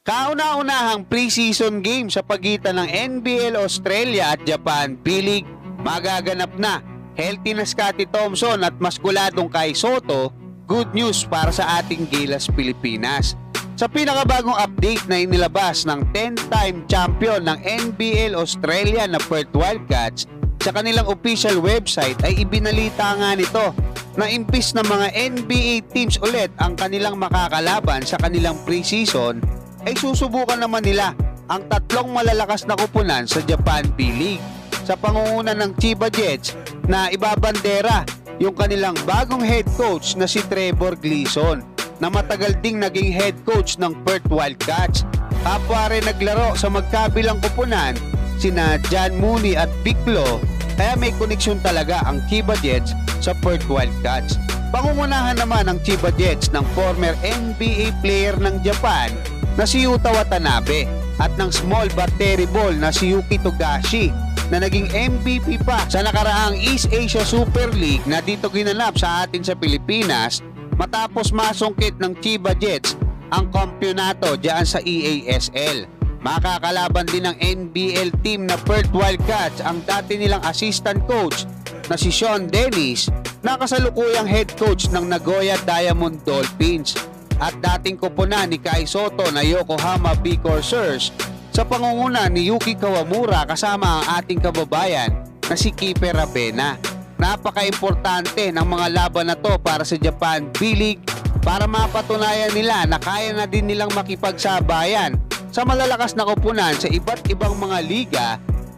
Kauna-unahang preseason game sa pagitan ng NBL Australia at Japan P-League magaganap na. Healthy na Scottie Thompson at maskuladong Kai Sotto, good news para sa ating Gilas Pilipinas. Sa pinakabagong update na inilabas ng 10-time champion ng NBL Australia na Perth Wildcats sa kanilang official website ay ibinalita nga nito na imbis na mga NBA teams ulit ang kanilang makakalaban sa kanilang preseason, ay susubukan naman nila ang tatlong malalakas na kupunan sa Japan P-League sa pangunguna ng Chiba Jets na ibabandera yung kanilang bagong head coach na si Trevor Gleeson na matagal ding naging head coach ng Perth Wildcats. Kapwa rin naglaro sa magkabilang kupunan sina John Mooney at Biclo, kaya may koneksyon talaga ang Chiba Jets sa Perth Wildcats. Pangungunahan naman ng Chiba Jets ng former NBA player ng Japan na si Yuta Watanabe at ng small but terrible na si Yuki Togashi na naging MVP pa sa nakaraang East Asia Super League na dito ginanap sa atin sa Pilipinas matapos masungkit ng Chiba Jets ang kampyonato diyan sa EASL. Makakalaban din ng NBL team na Perth Wildcats ang dati nilang assistant coach na si Sean Dennis na kasalukuyang head coach ng Nagoya Diamond Dolphins at dating kupunan ni Kai Sotto na Yokohama B Corsairs sa pangunguna ni Yuki Kawamura kasama ang ating kababayan na si Kiefer Ravena. Napaka-importante ng mga laban na to para sa Japan P-League para mapatunayan nila na kaya na din nilang makipagsabayan sa malalakas na kupunan sa iba't ibang mga liga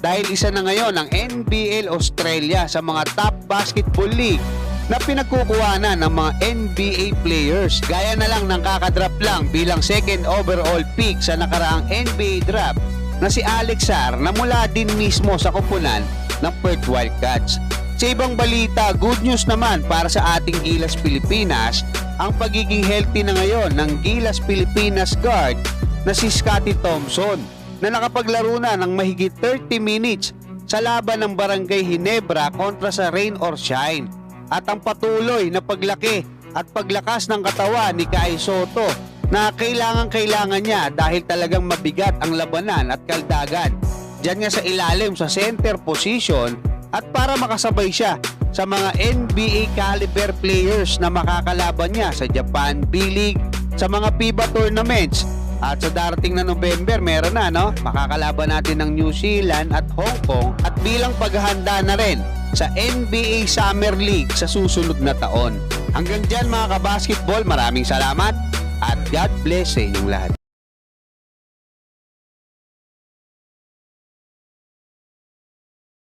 dahil isa na ngayon ang NBL Australia sa mga top basketball league na pinagkukuhanan ng mga NBA players. Gaya na lang ng kakadrap lang bilang second overall pick sa nakaraang NBA draft na si Alex Sarr na mula din mismo sa kupunan ng Perth Wildcats. Sa ibang balita, good news naman para sa ating Gilas Pilipinas ang pagiging healthy na ngayon ng Gilas Pilipinas guard na si Scottie Thompson na nakapaglaro na ng mahigit 30 minutes sa laban ng Barangay Ginebra kontra sa Rain or Shine. At ang patuloy na paglaki at paglakas ng katawan ni Kai Sotto na kailangan niya dahil talagang mabigat ang labanan at kaldagan. Diyan nga sa ilalim sa center position at para makasabay siya sa mga NBA caliber players na makakalaban niya sa Japan B-League, sa mga FIBA tournaments. At sa darating na November, meron na, no? Makakalaban natin ng New Zealand at Hong Kong at bilang paghahanda na rin sa NBA Summer League sa susunod na taon. Hanggang dyan mga kabasketball, maraming salamat at God bless sa inyong lahat.